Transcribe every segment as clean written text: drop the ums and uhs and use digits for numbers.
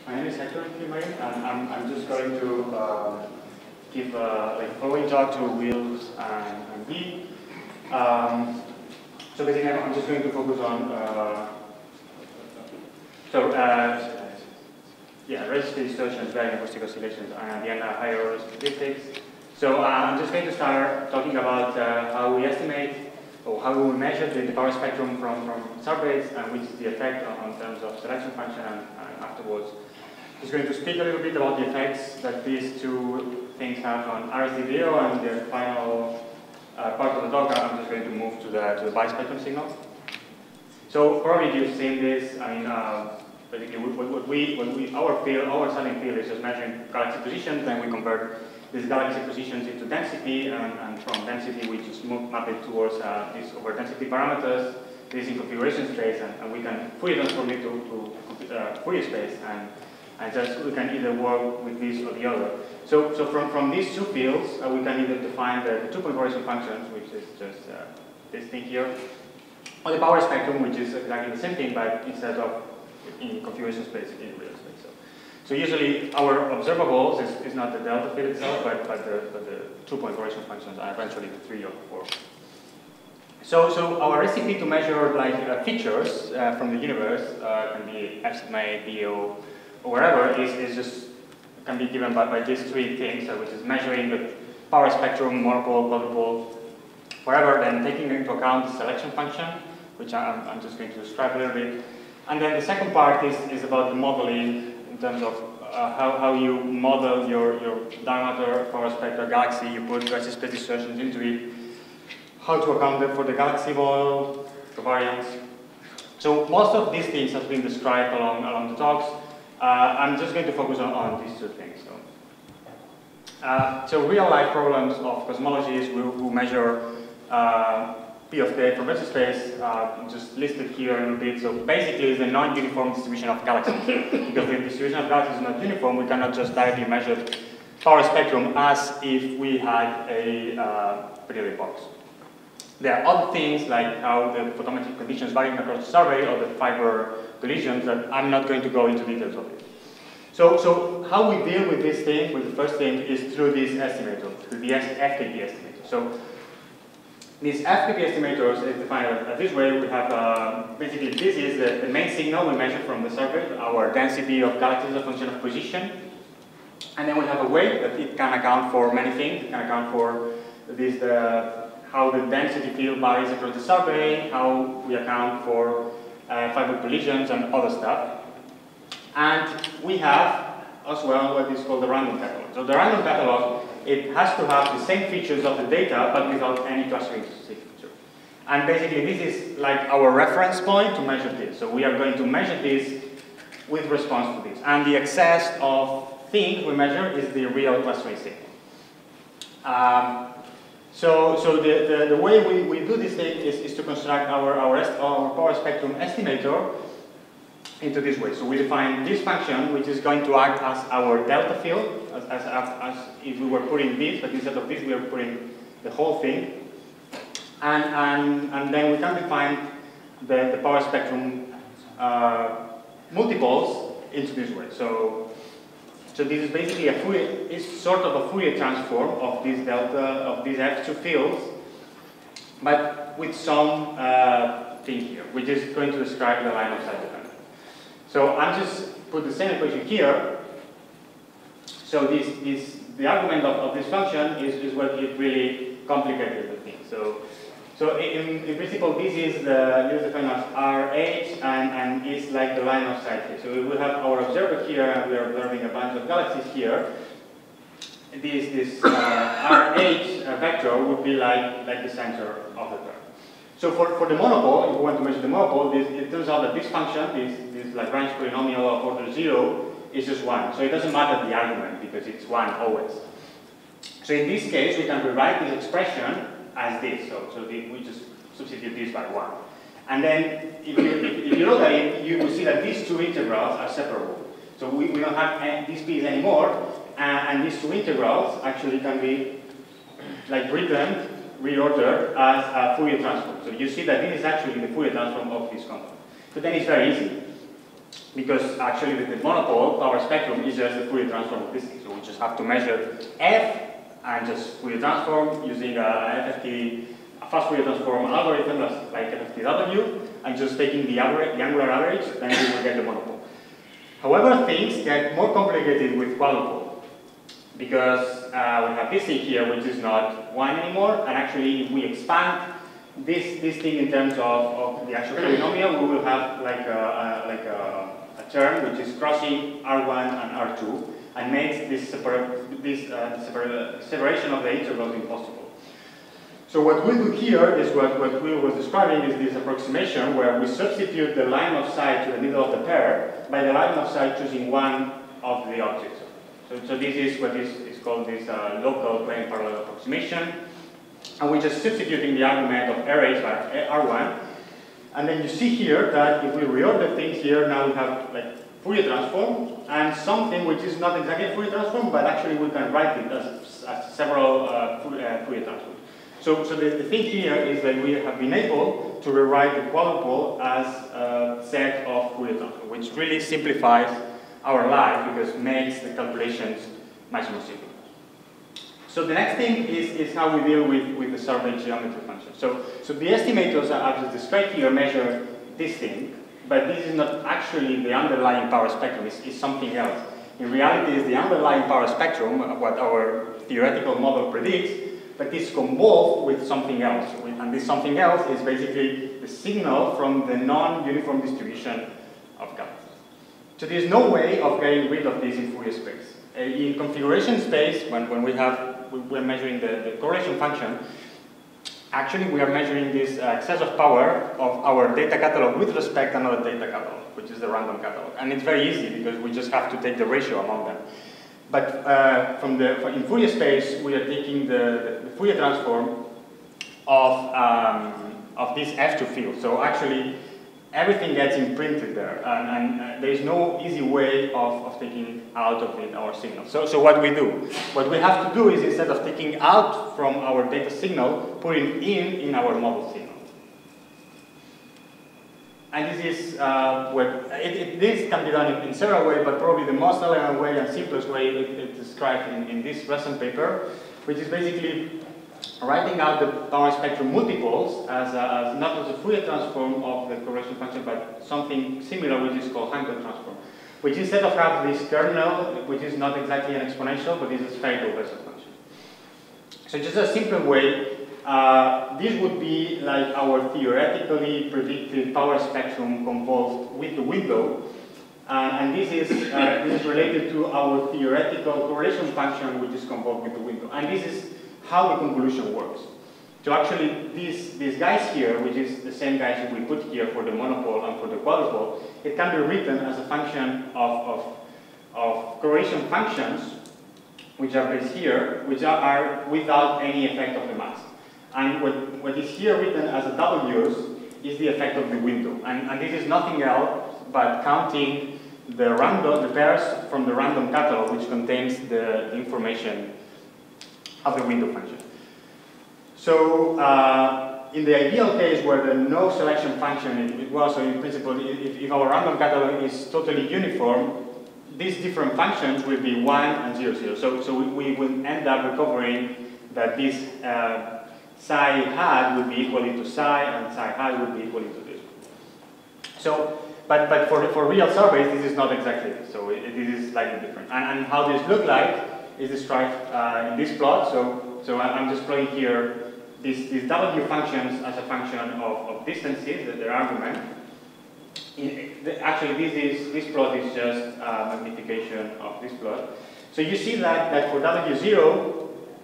My name is Hector, Gil-Marín, and I'm just going to give like a following talk to Wills and Gil. So basically, I'm just going to focus on Redshift distortions, varying acoustic oscillations, and at the end, higher order statistics. So I'm just going to start talking about how we estimate or how we measure the power spectrum from surveys and which is the effect on terms of selection function, and afterwards just going to speak a little bit about the effects that these two things have on RSD video, and the final part of the talk I'm just going to move to the bispectrum signal. So probably you've seen this. I mean, basically our starting field is just measuring galaxy positions, then we convert these galaxy positions into density, and from density we just map it towards these over density parameters. This in configuration space, and we can Fourier transform it to Fourier space, and just we can either work with this or the other. So from these two fields, we can either define the two-point correlation functions, which is just this thing here, or the power spectrum, which is exactly the same thing, but instead of in configuration space, in real space. So usually our observables is not the delta field itself, but the two-point correlation functions, and eventually the 3 or 4. So our recipe to measure like features from the universe can be estimate, DO, or wherever is just can be given by these three things, which is measuring the power spectrum, monopole, quadrupole, wherever, then taking into account the selection function, which I'm just going to describe a little bit. And then the second part is about the modeling in terms of how you model your diameter, power spectrum, galaxy. You put Redshift space distortions into it, how to account for the galaxy model, the variance. So most of these things have been described along the talks. I'm just going to focus on these two things. So real-life problems of cosmology is we measure P of k from Redshift space, just listed here in a bit. So basically, it's a non-uniform distribution of galaxies. Because the distribution of galaxies is not uniform, we cannot just directly measure power spectrum as if we had a periodic box. There are other things like how the photometric conditions vary across the survey, or the fiber collisions, that I'm not going to go into details of it. So how we deal with this thing, with the first thing, is through this estimator, through the FKP estimator. So these FKP estimators is defined this way. We have basically this is the main signal we measure from the survey, our density of galaxies as a function of position, and then we have a way that it can account for many things. It can account for this how the density field varies across the survey, how we account for fiber collisions and other stuff. And we have as well what is called the random catalog. So the random catalog, it has to have the same features of the data, but without any clustering feature. And basically this is like our reference point to measure this. So we are going to measure this with response to this. And the excess of things we measure is the real clustering signal. So the way we do this thing is to construct our power spectrum estimator into this way. So we define this function, which is going to act as our delta field, as if we were putting this, but instead of this we are putting the whole thing. And then we can define the power spectrum multiples into this way. So this is basically it's sort of a Fourier transform of this delta, of these F2 fields, but with some thing here, which is going to describe the line of sight dependence. So I'm just put the same equation here. So the argument of this function is what it really complicated the thing. So in principle, this is defined as RH, and it's like the line of sight here. So we have our observer here, and we are observing a bunch of galaxies here. This RH vector would be like the center of the curve. So for the monopole, if we want to measure the monopole, it turns out that this function, this Lagrange polynomial of order 0, is just 1. So it doesn't matter the argument, because it's 1 always. So in this case, we can rewrite this expression as this. So we just substitute this by 1. And then if you look at it, you will see that these two integrals are separable. So we don't have these p's anymore, and these two integrals actually can be like written, reordered as a Fourier transform. So you see that this is actually the Fourier transform of this component. So then it's very easy. because actually with the monopole power spectrum is just the Fourier transform of this thing. So we just have to measure f and just Fourier transform using a fast Fourier transform algorithm like FFTW, and just taking the angular average, then we will get the monopole. However, things get more complicated with quadrupole, because we have this thing here, which is not 1 anymore, and actually if we expand this thing in terms of the actual polynomial, we will have like a term which is crossing R1 and R2, and makes this separation of the intervals impossible. So what we do here is what Will was describing is this approximation where we substitute the line of sight to the middle of the pair by the line of sight choosing one of the objects. So this is what is called this local plane parallel approximation. And we're just substituting the argument of RH by R1. And then you see here that if we reorder things here, now we have like Fourier transform and something which is not exactly a Fourier transform, but actually we can write it as several Fourier transforms. So the thing here is that we have been able to rewrite the quadrupole as a set of Fourier transforms, which really simplifies our life because it makes the calculations much more simple. So the next thing is how we deal with the survey geometry function. So the estimators are just described here measure this thing, but this is not actually the underlying power spectrum, it's something else. In reality, it's the underlying power spectrum, what our theoretical model predicts, but it's convolved with something else. And this something else is basically the signal from the non-uniform distribution of galaxies. So there's no way of getting rid of this in Fourier space. In configuration space, when we're measuring the correlation function, actually we are measuring this excess of power of our data catalog with respect to another data catalog, which is the random catalog. And it's very easy because we just have to take the ratio among them. But in Fourier space, we are taking the Fourier transform of this F2 field. So actually, everything gets imprinted there, and there is no easy way of taking out of it our signal. So what we do? What we have to do is instead of taking out from our data signal, put it in our model signal. And this is this can be done in several ways, but probably the most elegant way and simplest way it's described in this recent paper, which is basically writing out the power spectrum multiples as not as a Fourier transform of the correlation function, but something similar, which is called Hector transform, which instead of having this kernel, which is not exactly an exponential, but is a spherical Bessel function. So just a simple way. This would be like our theoretically predicted power spectrum convolved with the window, and this is related to our theoretical correlation function, which is convolved with the window. And this is how the convolution works. So actually, these guys here, which is the same guys that we put here for the monopole and for the quadrupole, it can be written as a function of correlation functions, which are placed here, which are without any effect of the mass. And what is here written as a W's is the effect of the window. And this is nothing else but counting the pairs from the random catalog, which contains the information of the window function. So in the ideal case where there is no selection function, so in principle, if our random catalog is totally uniform, these different functions will be 1 and 0, 0. So we will end up recovering that this psi hat would be equally to psi, and psi hat would be equally to this. So, but for real surveys, this is not exactly this. So this is slightly different. And how this looks like is described in this plot. So I'm just plotting here these W functions as a function of distances, their argument. Actually, this plot is just a magnification of this plot. So you see that for W0,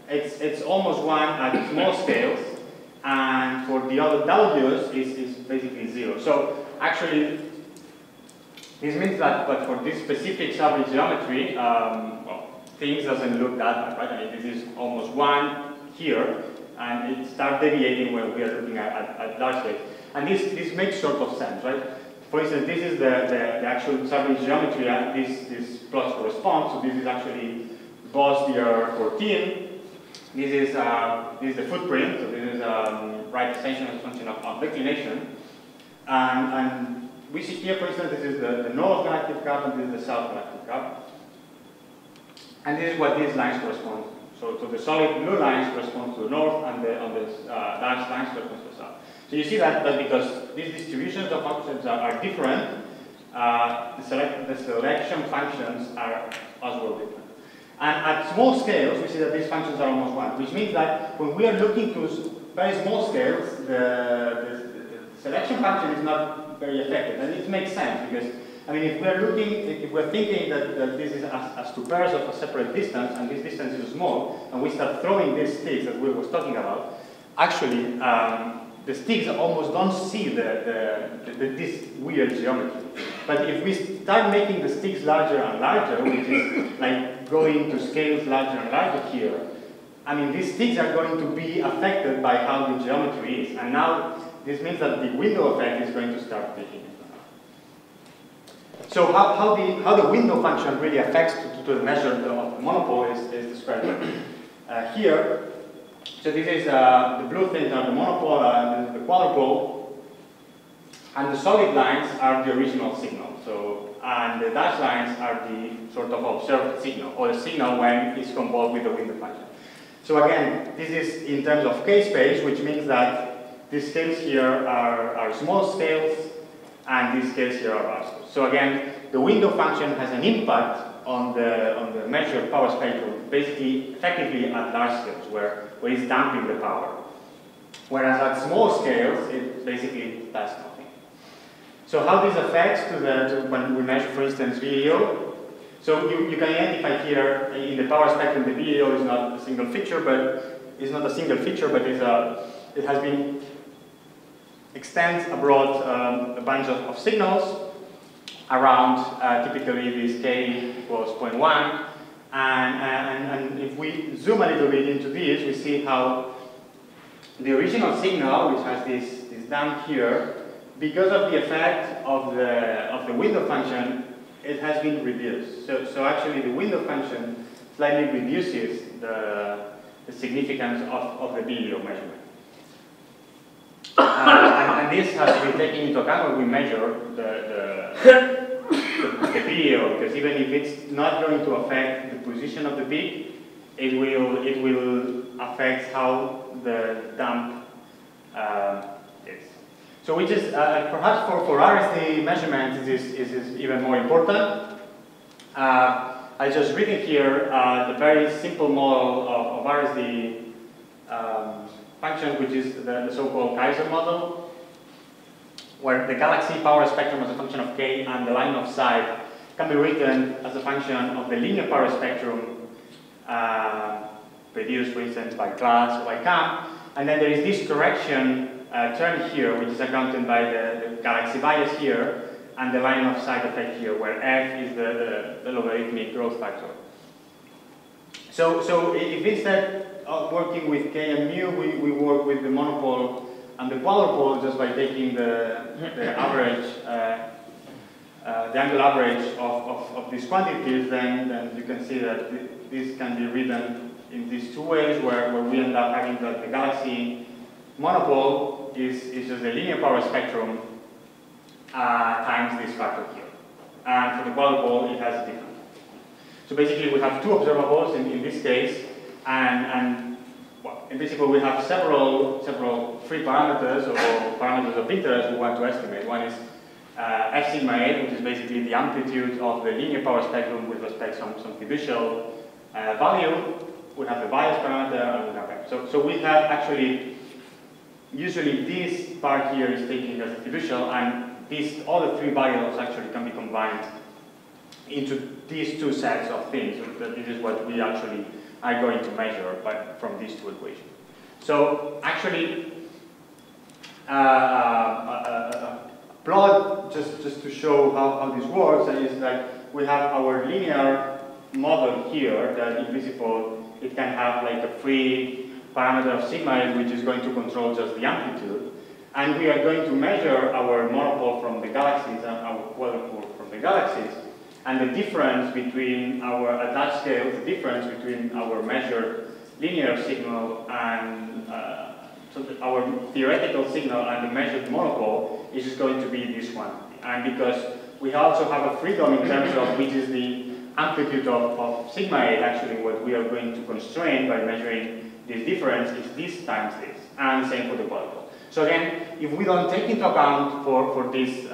it's almost 1 at small scales, and for the other W's, it's basically 0. So actually, this means that, but for this specific survey geometry, well, things doesn't look that bad, right? I mean, this is almost 1 here, and it starts deviating when we are looking at large scale. And this makes sort of sense, right? For instance, this is the actual survey geometry, and this plot corresponds. So this is actually Bosnier 14. This is the footprint. So this is right extension as a function of declination, and we see here, for instance, this is the north galactic curve and this is the south galactic curve. And this is what these lines correspond to. So the solid blue lines correspond to the north and the dashed lines correspond to the south. So you see that because these distributions of objects are different, the selection functions are as well different. And at small scales, we see that these functions are almost one, which means that when we are looking to very small scales, the selection function is not very effective. And it makes sense because, I mean, if we're thinking that this is as two pairs of a separate distance, and this distance is small, and we start throwing these sticks that we were talking about, actually, the sticks almost don't see this weird geometry. But if we start making the sticks larger and larger, which is like going to scales larger and larger here, I mean, these sticks are going to be affected by how the geometry is. And now, this means that the window effect is going to start taking it. So how the window function really affects to the measure of the monopole is described here. So this is the blue things are the monopole and the quadrupole, and the solid lines are the original signal. So and the dashed lines are the sort of observed signal, or the signal when it's convolved with the window function. So again, this is in terms of k-space, which means that these scales here are small scales, and these scales here are large scales. So again, the window function has an impact on the measured power spectrum, basically, effectively at large scales, where it's damping the power. Whereas at small scales, it basically does nothing. So how this affects when we measure, for instance, VAO? So you can identify here in the power spectrum, the VAO is not a single feature, but it has been extends abroad a bunch of signals around typically this k equals 0.1, and if we zoom a little bit into this, we see how the original signal, which has this damp here, because of the effect of the window function, it has been reduced. So actually the window function slightly reduces the significance of the VAO measurement. And this has to be taken into account when we measure the VAO, because even if it's not going to affect the position of the peak, it will affect how the damp is. So which is perhaps for RSD measurements is even more important. I just written here the very simple model of RSD function, which is the so-called Kaiser model, where the galaxy power spectrum as a function of k and the line of sight can be written as a function of the linear power spectrum produced, for instance, by class or by CAM. And then there is this correction term here, which is accounted by the galaxy bias here, and the line of sight effect here, where f is the logarithmic growth factor. So if instead of working with k and mu, we work with the monopole and the quadrupole just by taking the average, the angle average of these quantities, then you can see that this can be written in these two ways, where we end up having that the galaxy monopole is just the linear power spectrum times this factor here. And for the quadrupole, it has a different. So basically, we have two observables in this case, and well, in principle, we have several free parameters or parameters of interest we want to estimate. One is f sigma 8, which is basically the amplitude of the linear power spectrum with respect to some fiducial value. We have the bias parameter, and we have f. So we have actually, usually this part here is taken as a fiducial, and these other three variables actually can be combined into these two sets of things. So this is what we actually are going to measure from these two equations. So actually, plot just to show how this works is that we have our linear model here that in principle it can have like a free parameter of sigma, which is going to control just the amplitude. And we are going to measure our monopole from the galaxies and our quadrupole from the galaxies. And the difference between at that scale, the difference between our measured linear signal and our theoretical signal and the measured monopole is just going to be this one. And because we also have a freedom in terms of which is the amplitude of sigma 8, actually what we are going to constrain by measuring this difference is this times this, and same for the polygon. So again, if we don't take into account for this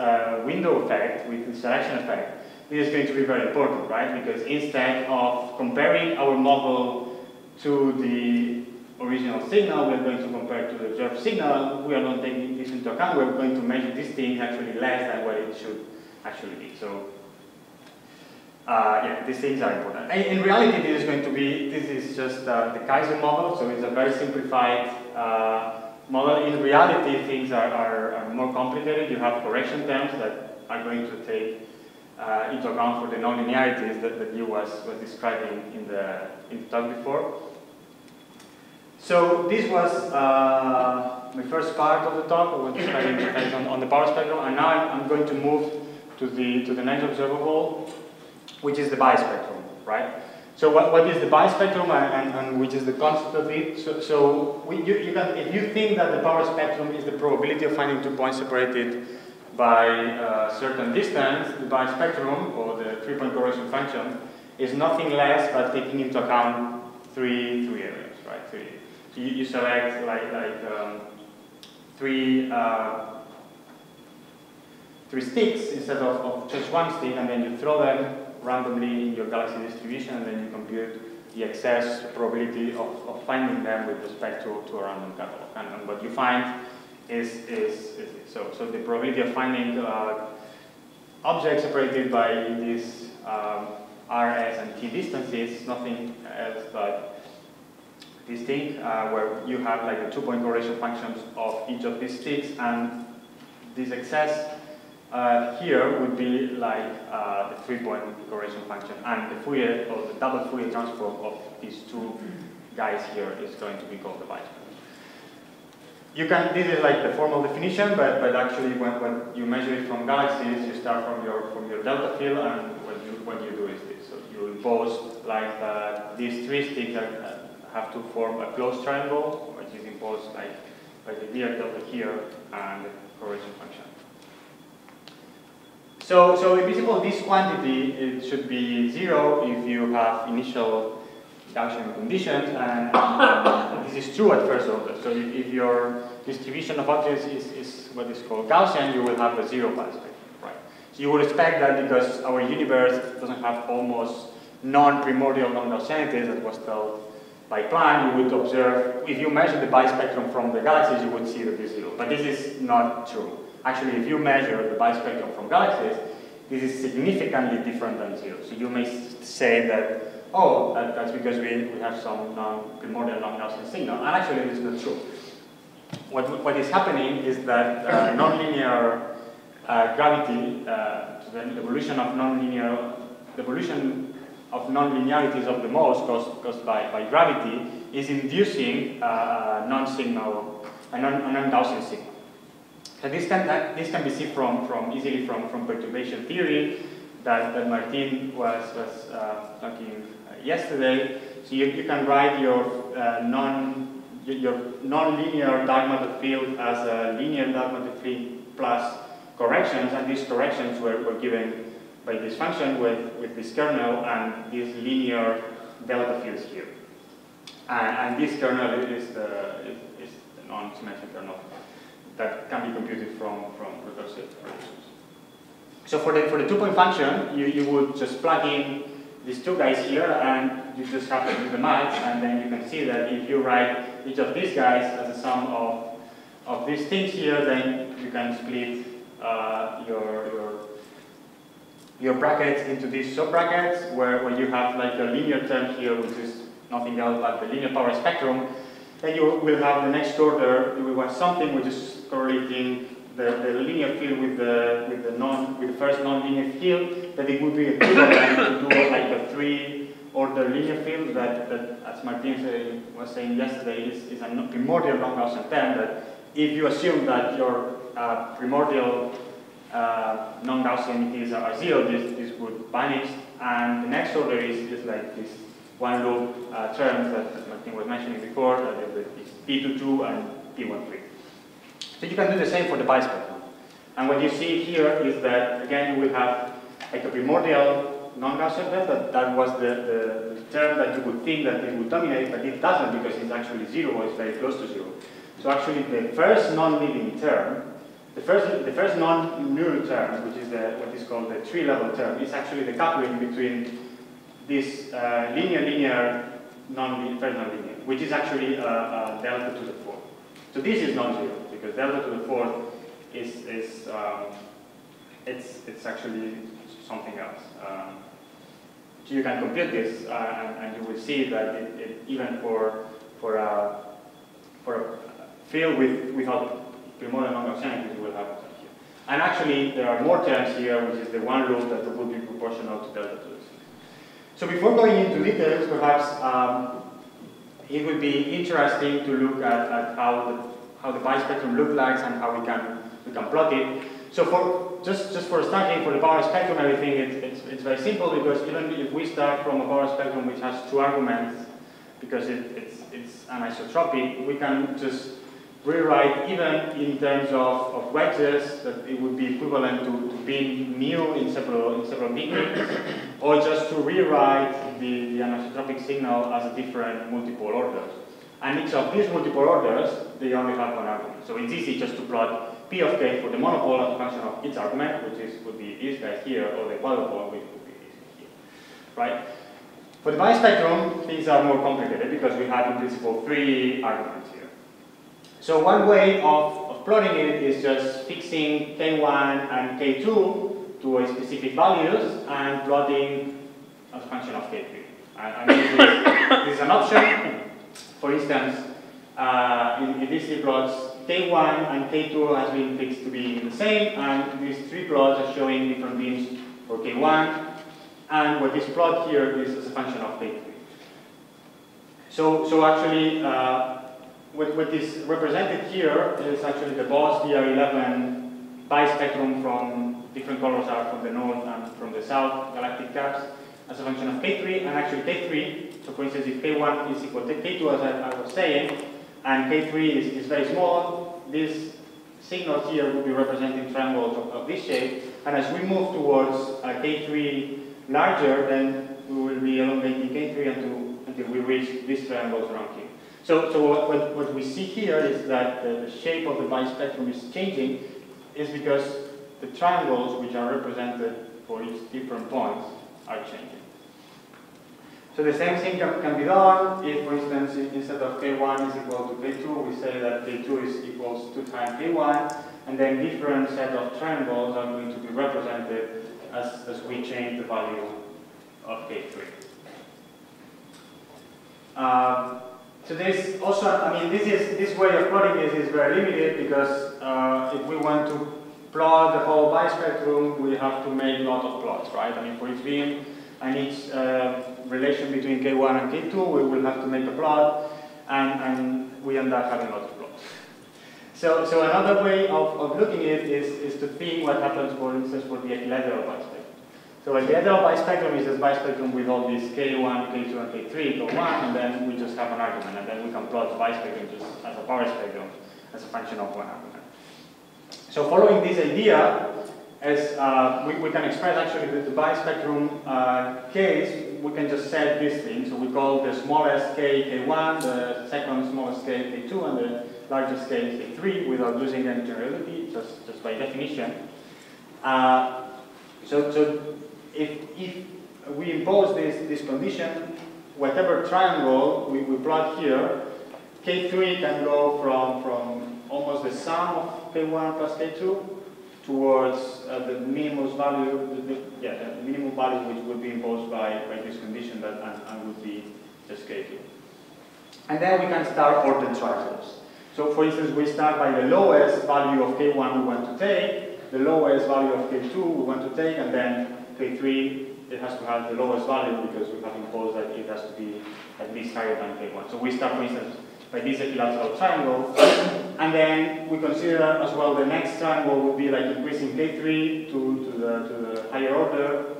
window effect with the selection effect, this is going to be very important, right? Because instead of comparing our model to the original signal, we're going to compare to the observed signal. We are not taking this into account. We're going to measure this thing actually less than what it should actually be. So yeah, these things are important. In reality, this is just the Kaiser model, so it's a very simplified model. In reality, things are more complicated. You have correction terms that are going to take into account for the nonlinearities that you was describing in the talk before. So this was my first part of the talk. I was describing the effects on the power spectrum, and now I'm going to move to the next observable, which is the bispectrum, right? So what is the bispectrum and which is the concept of it? So if you think that the power spectrum is the probability of finding 2 points separated by a certain distance, the bispectrum, or the 3-point correlation function, is nothing less but taking into account three areas, right? So you select three sticks instead of just one stick, and then you throw them randomly in your galaxy distribution, and then you compute the excess probability of finding them with respect to a random catalog. And what you find is so the probability of finding objects separated by these R, S, and T distances is nothing else but this thing, where you have like the 2-point correlation functions of each of these sticks, and this excess here would be like the 3-point correlation function, and the Fourier, or the double Fourier transform of these two guys here is going to be called the bispectrum. This is like the formal definition, but actually when you measure it from galaxies, you start from your delta field, and what you do is this. So you impose like these 3 sticks have to form a closed triangle, which is imposed like by the Dirac delta here and the correlation function. So in principle, this quantity, it should be 0 if you have initial Gaussian conditions, and this is true at first order. So if your distribution of objects is what is called Gaussian, you will have a 0 bispectrum, right? So you would expect that because our universe doesn't have almost non-primordial non-Gaussianities that was told by Planck, you would observe, if you measure the bispectrum from the galaxies, you would see that it's 0. But this is not true. Actually, if you measure the bispectrum from galaxies, this is significantly different than 0. So you may say that, oh, that's because we have some non-primordial non-Gaussian signal. And actually, it is not true. What is happening is that nonlinear gravity, the evolution of nonlinearities of the modes caused by gravity is inducing a non-Gaussian signal. So this can be seen easily from perturbation theory that Martin was talking yesterday. So you can write your non-linear dark matter field as a linear dark matter field plus corrections, and these corrections were given by this function with this kernel and these linear delta fields here. And this kernel is the non-symmetric kernel that can be computed from recursive predictions. So for the 2-point function, you would just plug in these two guys here, and you just have to do the math, and then you can see that if you write each of these guys as a sum of these things here, then you can split your brackets into these sub-brackets, where you have like a linear term here, which is nothing else but the linear power spectrum. Then you will have the next order, you will have something which is correlating the linear field with the first non-linear field, that it would be equivalent to do like a 3-order linear field that as Martin was saying yesterday, is a primordial non-Gaussian term, that if you assume that your primordial non-Gaussianities are 0, this would vanish, and the next order is like this one loop terms that Martin was mentioning before, that is P22 and P13. So you can do the same for the bispectrum. And what you see here is that, again, we have like a primordial non-Gaussian term. That was the term that you would think that it would dominate, but it doesn't because it's actually 0, or it's very close to 0. So actually the first non-living term, the first non-neural term, which is what is called the tree-level term, is actually the coupling between this linear, first non-linear, which is actually delta to the fourth. So this is non-zero because delta to the fourth it's actually something else. So you can compute this, and you will see that even for a field without primordial non-Gaussianity, you will have it here. And actually, there are more terms here, which is the one loop that will be proportional to delta to the 6. So before going into details, perhaps it would be interesting to look at how the bispectrum looks like and how we can plot it. So just for starting, for the power spectrum, I think it's very simple, because even if we start from a power spectrum which has 2 arguments, because it's anisotropic, we can just rewrite, even in terms of wedges, that it would be equivalent to being mu in several metrics, or just to rewrite the anisotropic signal as a different multiple orders. And each of these multiple orders, they only have 1 argument. So it's easy just to plot P of k for the monopole as a function of its argument, which would be this guy here, or the quadrupole, which would be this guy here, right? For the bispectrum, things are more complicated because we have in principle 3 arguments here. So one way of plotting it is just fixing k1 and k2 to a specific values and plotting as a function of k3. And this is an option. For instance, in these 3 plots, k1 and k2 has been fixed to be the same, and these 3 plots are showing different beams for k1, and what this plot here is as a function of k3. So actually, what is represented here is actually the Bose DR11 bispectrum from different colors are from the north and from the south galactic caps as a function of k3, and actually k3, so for instance, if k1 is equal to k2, as I was saying, and k3 is very small, these signals here will be representing triangles of this shape, and as we move towards k3 larger, then we will be elongating k3 until we reach these triangles around here. So what we see here is that the shape of the bispectrum is changing, is because the triangles which are represented for each different points are changing. So the same thing can be done if, for instance, instead of k1 is equal to k2, we say that k2 is equals 2 times k1, and then different set of triangles are going to be represented as we change the value of k3. So this also, I mean, this way of plotting is very limited, because if we want to plot the whole bispectrum, we have to make a lot of plots, right? I mean, for each beam and each relation between k1 and k2, we will have to make a plot, and we end up having a lot of plots. So another way of looking at it is to think what happens, for instance, for the equilateral bispectrum. So a equilateral bispectrum is a bispectrum with all these k1, k2, and k3 equal 1, and then we just have an argument, and then we can plot the bispectrum just as a power spectrum as a function of 1 argument. So following this idea, as we can express actually the bispectrum case, we can just set this thing. So we call the smallest k k1, the second smallest k k2, and the largest k k3 without losing any generality, just by definition. So if we impose this condition, whatever triangle we plot here, k3 can go from almost the sum of k1 plus k2 towards the minimum value, the minimum value which would be imposed by this condition that and would be just k2. And then we can start ordered triangles. So for instance, we start by the lowest value of k1 we want to take, the lowest value of k2 we want to take, and then k3, it has to have the lowest value because we have imposed that it has to be at least higher than k1. So we start, for instance, by this equilateral triangle, and then we consider as well the next triangle will be like increasing k3 to the higher order,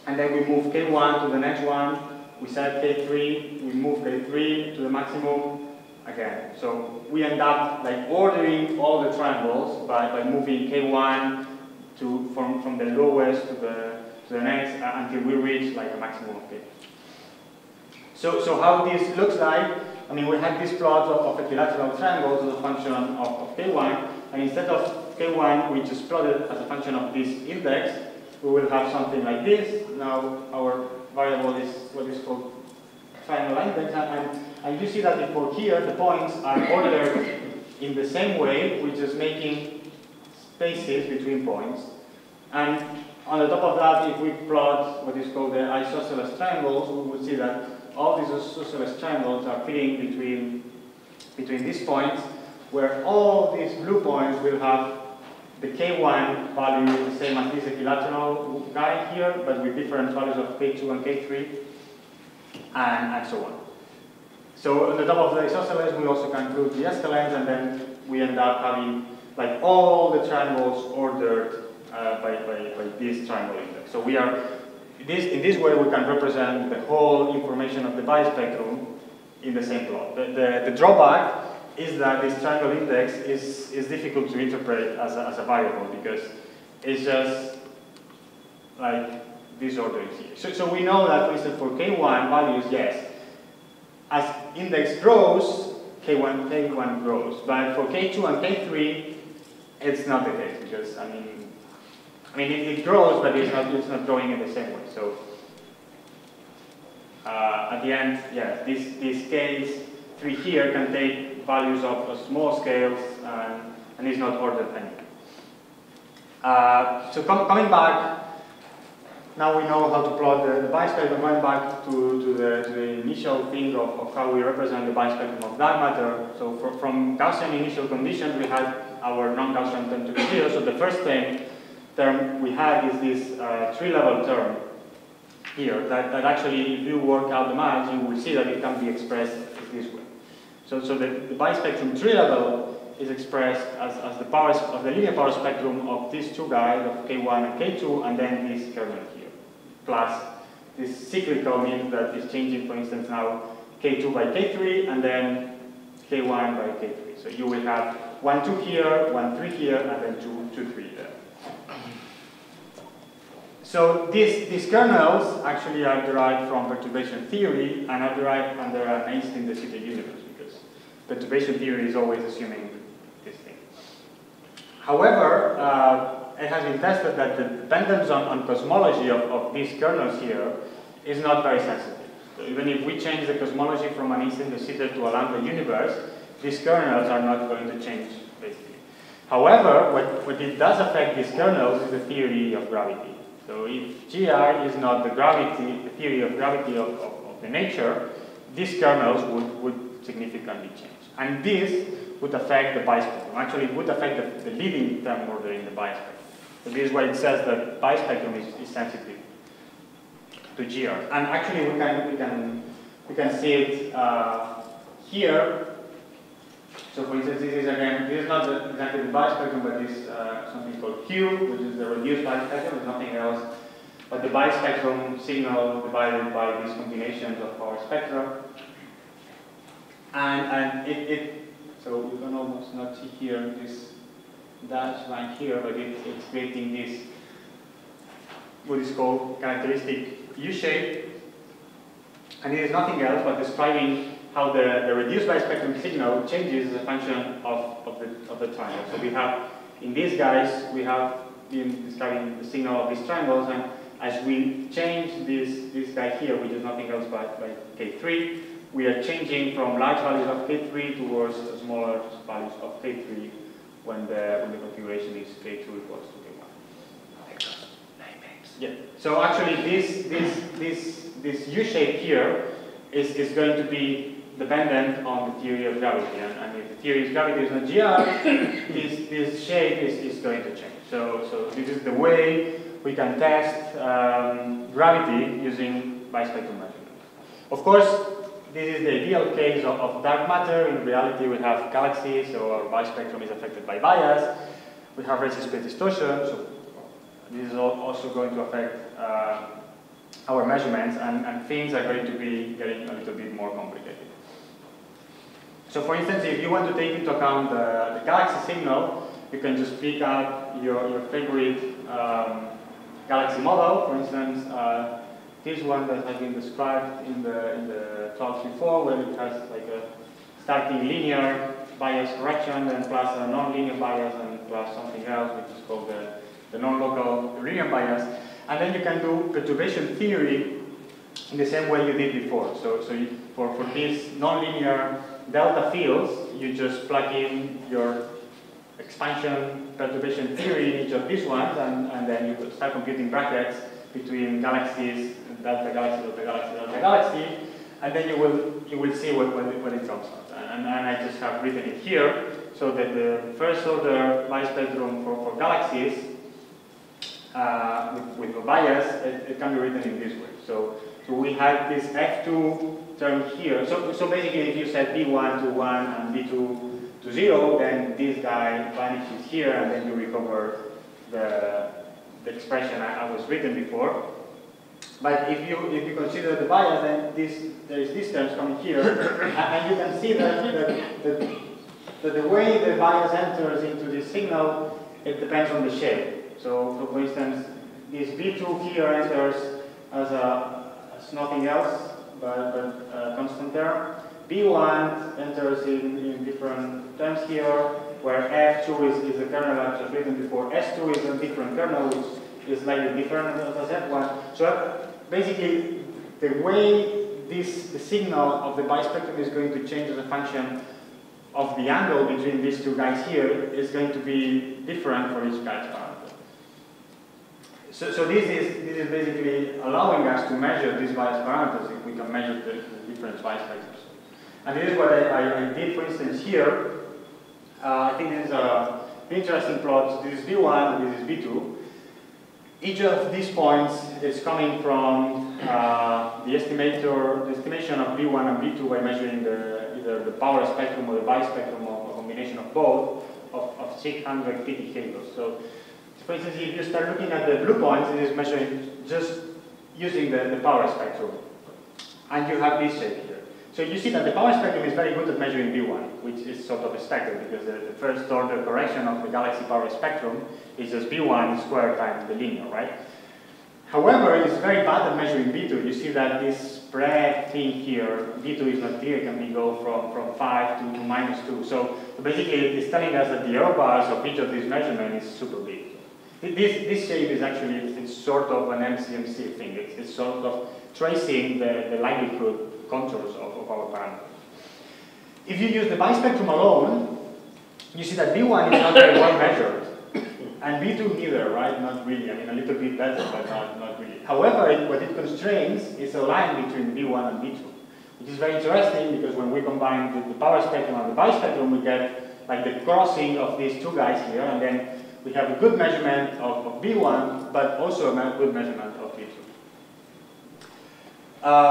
and then we move k1 to the next one, we set k3, we move k3 to the maximum, again. So we end up like ordering all the triangles by moving K1 from the lowest to the next until we reach like a maximum of K. So how this looks like, I mean, we have this plot of equilateral triangles as a function of K1, and instead of K1, we just plot it as a function of this index. We will have something like this. Now our variable is what is called triangle index, and you see that for here, the points are ordered in the same way, which is making spaces between points. And on the top of that, if we plot what is called the isosceles triangles, we will see that all these isosceles triangles are fitting between these points, where all these blue points will have the K1 value the same as this equilateral guy here, but with different values of K2 and K3, and so on. So on the top of the isosceles, we also can include the escalens, and then we end up having like all the triangles ordered by this triangle index. So we are in this way we can represent the whole information of the bispectrum in the same plot. The drawback is that this triangle index is difficult to interpret as a variable because it's just like this order is here. So we know that, for instance, for K1 values, yes, as index grows, K1 grows, but for K2 and K3, it's not the case because I mean it grows, but it's not growing in the same way. So at the end, yeah, this K3 here can take values of small scales and is not ordered anyway. So coming back, now we know how to plot the bispectrum. Going back to the initial thing of how we represent the bispectrum of dark matter. So from Gaussian initial conditions, we had our non-Gaussian term to be 0. So the first term we had is this tree-level term here that actually, if you work out the math, you will see that it can be expressed this way. So the bispectrum tree-level is expressed as the powers of the linear power spectrum of these two guys, of K1 and K2, and then this kernel here. Plus, this cyclical means that it's changing, for instance, now K2 by K3, and then K1 by K3. So you will have 1, 2 here, 1, 3 here, and then 2, 3 there. So these kernels actually are derived from perturbation theory and are derived under an Einstein-de Sitter universe, because perturbation theory is always assuming this thing. However, it has been tested that the dependence on cosmology of these kernels here is not very sensitive. So even if we change the cosmology from an Einstein-de Sitter to a lambda universe, these kernels are not going to change, basically. However, what it does affect these kernels is the theory of gravity. So if GR is not the gravity, the theory of gravity of the nature, these kernels would significantly change. And this would affect the bispectrum. Actually, it would affect the leading term order in the bispectrum. So this is why it says that bispectrum is sensitive to GR. And actually, we can see it here. So for instance, this is not exactly the bispectrum, but this something called Q, which is the reduced bispectrum. There's nothing else but the bispectrum signal divided by these combinations of our spectra. And so we can almost not see here this dashed line here, but it's creating this, what is called characteristic U shape. And it is nothing else but describing how the reduced bispectrum signal changes as a function of the triangle. So we have, in these guys, we have been describing the signal of these triangles, and as we change this guy here, which is nothing else but K3, we are changing from large values of K3 towards smaller values of K3 when the configuration is K2 equals to K1. Yeah. So actually, this U shape here is going to be dependent on the theory of gravity, and if the theory of gravity is not GR, this shape is going to change. So this is the way we can test gravity using bispectrum measurements. Of course, this is the ideal case of dark matter. In reality, we have galaxies, so our bispectrum is affected by bias. We have Redshift space distortion, so this is also going to affect our measurements, and things are going to be getting a little bit more complicated. So for instance, if you want to take into account the galaxy signal, you can just pick up your favorite galaxy model. For instance, this one that has been described in the talks before, where it has like a starting linear bias correction, then plus a non-linear bias, and plus something else, which is called the non-local linear bias. And then you can do perturbation theory in the same way you did before. So for these non-linear delta fields, you just plug in your expansion perturbation theory in each of these ones, and then you start computing brackets between galaxies, delta galaxy, delta galaxy, delta galaxy, and then you will see what it comes out. And I just have written it here, so that the first order bispectrum for galaxies with a bias, it can be written in this way. So we have this F2 term here. So basically, if you set B1 to 1 and B2 to 0, then this guy vanishes here, and then you recover the expression I was written before. But if you consider the bias, then there is this term coming here, and you can see that the way the bias enters into this signal, it depends on the shape. So for instance, this B2 here enters as nothing else but a constant term. B1 enters in different terms here, where F2 is the kernel I just written before. S2 is a different kernel, which is slightly different as F1. So basically, the way the signal of the bispectrum is going to change as a function of the angle between these two guys here is going to be different for each guy's parameter. So this is basically allowing us to measure these bias parameters if we can measure the different bispectrums. And this is what I did, for instance, here. I think this is an interesting plot. This is B1 and this is B2. Each of these points is coming from the estimator, the estimation of B1 and B2 by measuring either the power spectrum or the bispectrum or a combination of both of 650 halos. So for instance, if you start looking at the blue points, it is measuring just using the power spectrum. And you have this shape here. So you see that the power spectrum is very good at measuring B1, which is sort of expected because the first order correction of the galaxy power spectrum is just B1 squared times the linear, right? However, it's very bad at measuring B2. You see that this spread thing here, B2 is not clear, it can go from 5 to -2. So basically, it's telling us that the error bars of each of these measurements is super big. This shape is actually, it's sort of an MCMC thing. It's sort of tracing the likelihood contours of our parameter. If you use the bispectrum alone, you see that B1 is not very well measured, and B2 neither, right? Not really. I mean, a little bit better, but not really. However, what it constrains is a line between B1 and B2, which is very interesting because when we combine the power spectrum and the bispectrum, we get like the crossing of these two guys here, and then we have a good measurement of B1, but also a good measurement of B2.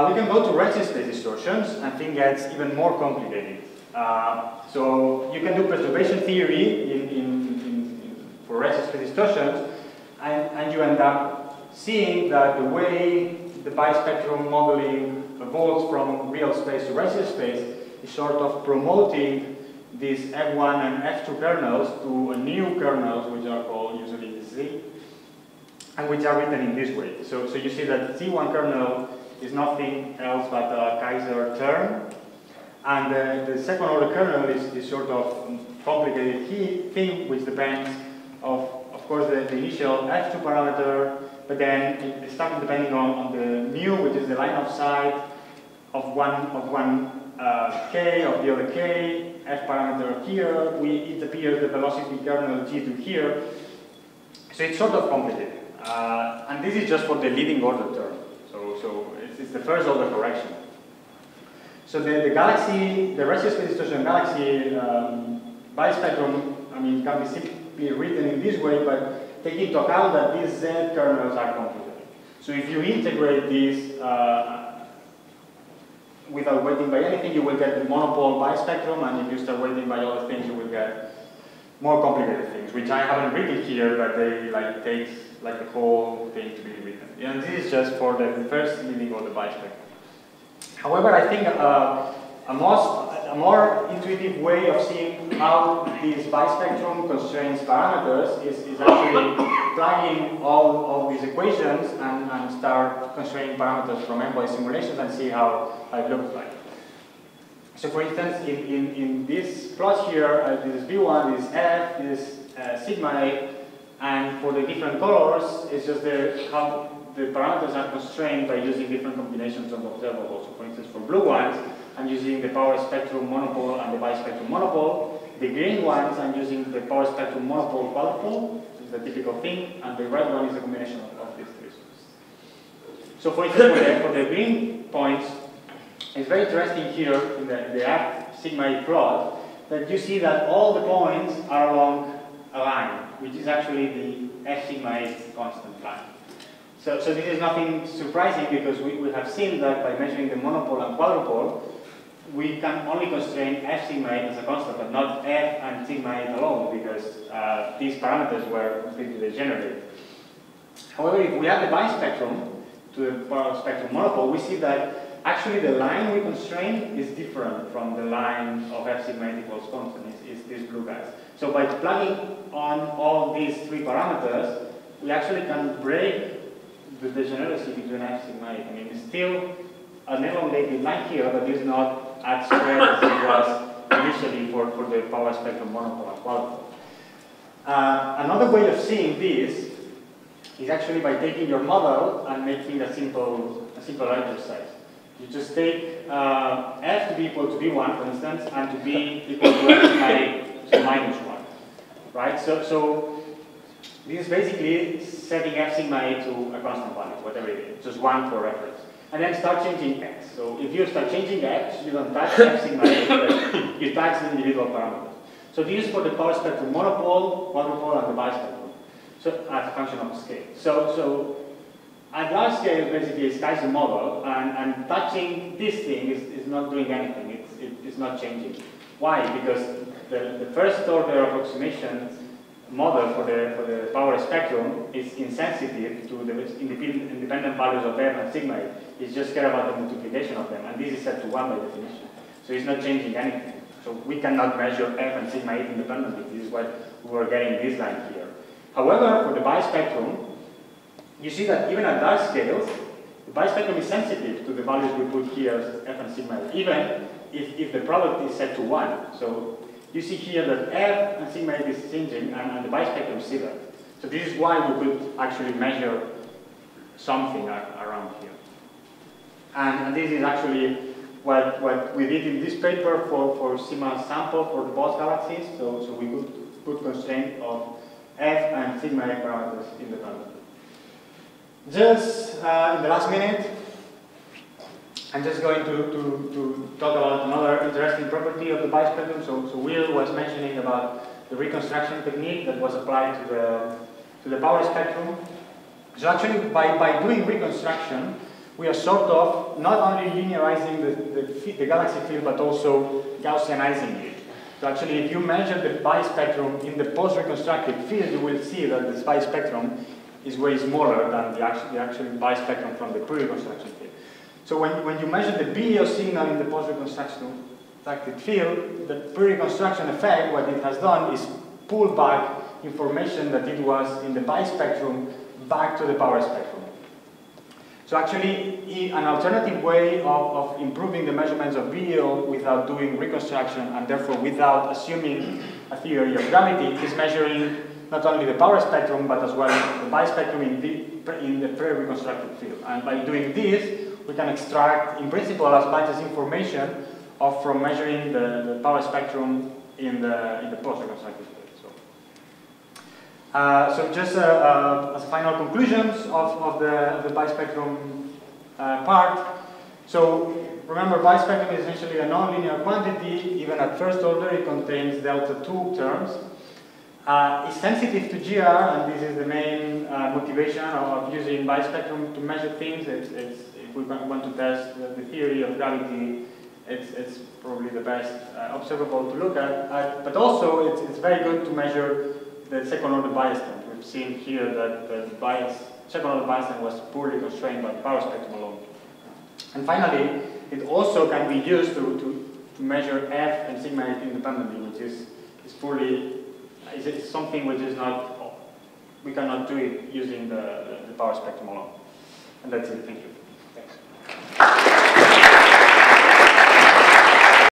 We can go to redshift space distortions, and things gets even more complicated. So you can do perturbation theory for redshift space distortions, and you end up seeing that the way the bispectrum modeling evolves from real space to redshift space is sort of promoting these F1 and F2 kernels to a new kernels, which are called usually Z, and which are written in this way. So you see that Z1 kernel is nothing else but a Kaiser term, and the second order kernel is sort of complicated thing which depends of course the initial F2 parameter, but then it starts depending on the mu, which is the line of sight of one k of the other k, F parameter here, it appears the velocity kernel G2 here, so it's sort of complicated, and this is just for the leading order term. So it's the first order correction. So the galaxy, the redshift space distortion galaxy bispectrum, I mean, can be simply written in this way, but take into account that these Z kernels are complicated. So if you integrate these without weighting by anything, you will get the monopole bispectrum, and if you start weighting by other things, you will get more complicated things, which I haven't written here, but they like takes like the whole thing to be written. And this is just for the first leading order bispectrum. However, I think a more intuitive way of seeing how this bispectrum constrains parameters is actually plugging all these equations and start constraining parameters from endpoint simulations and see how it looks like. So for instance, in this plot here, this V1 is F, this sigma A, and for the different colors, it's just how the parameters are constrained by using different combinations of observables. So for instance, for blue ones, I'm using the power spectrum monopole and the bispectrum monopole. The green ones, I'm using the power spectrum monopole quadrupole, which is the typical thing, and the red one is a combination of these three. So for instance, for the green points, it's very interesting here in the F sigma A plot that you see that all the points are along a line, which is actually the F sigma A constant line. So this is nothing surprising because we have seen that by measuring the monopole and quadrupole, we can only constrain F sigma A as a constant, but not F and sigma A alone, because these parameters were completely degenerate. However, if we add the bispectrum to the power spectrum monopole, we see that actually the line we constrain is different from the line of F sigma A equals constant, is these blue guys. So by plugging on all these three parameters, we actually can break the degeneracy between F sigma A. I mean, it's still an elongated line here, but it's not as square as it was initially for the power spectrum monopole and quadrupole. Another way of seeing this is actually by taking your model and making a simple exercise. You just take F to be equal to V1, for instance, and to be equal to F sigma A, so minus 1. Right? So this is basically setting F sigma A to a constant value, whatever it is, just 1 for reference. And then start changing X. So if you start changing X, you don't touch F sigma A, but you touch the individual parameters. So this is for the power spectrum monopole, quadrupole, and the bispectrum. So as a function of scale. So at large scale, basically, it's a model, and touching this thing is not doing anything. It's not changing. Why? Because the first order approximation model for the power spectrum is insensitive to the independent values of F and sigma A. It's just care about the multiplication of them, and this is set to 1 by definition. So it's not changing anything. So we cannot measure F and sigma A independently. This is why we were getting this line here. However, for the bispectrum, you see that even at large scales, the bispectrum is sensitive to the values we put here, F and sigma A, even if the product is set to 1. So you see here that F and sigma A is changing, and the bispectrum is similar. So this is why we could actually measure something around here. And this is actually what we did in this paper for sigma sample for the both galaxies. So we could put constraint of F and sigma A parameters independently. Just in the last minute, I'm just going to talk about another interesting property of the bispectrum. So Will was mentioning about the reconstruction technique that was applied to the power spectrum. So actually, by doing reconstruction, we are sort of not only linearizing the galaxy field, but also Gaussianizing it. So actually, if you measure the bispectrum in the post-reconstructed field, you will see that the bispectrum is way smaller than the actual bispectrum from the pre-reconstruction field. So when you measure the BEO signal in the post-reconstructed field, the pre-reconstruction effect, what it has done is pull back information that it was in the bispectrum back to the power spectrum. So actually, an alternative way of improving the measurements of BEO without doing reconstruction, and therefore without assuming a theory of gravity, is measuring not only the power spectrum, but as well the bispectrum in the pre-reconstructed field. And by doing this, we can extract, in principle, as much as information from measuring the power spectrum in the post-reconstructed field. So just as final conclusions of the bispectrum part. So remember, bispectrum is essentially a nonlinear quantity. Even at first order, it contains delta 2 terms. It's sensitive to GR, and this is the main motivation of using bispectrum to measure things. If we want to test the theory of gravity, it's probably the best observable to look at. But also, it's very good to measure the second order bias term. We've seen here that the second order bias term was poorly constrained by the power spectrum alone. And finally, it also can be used to measure F and sigma F independently, which is something which is not, we cannot do it using the power spectrum alone. And that's it, thank you.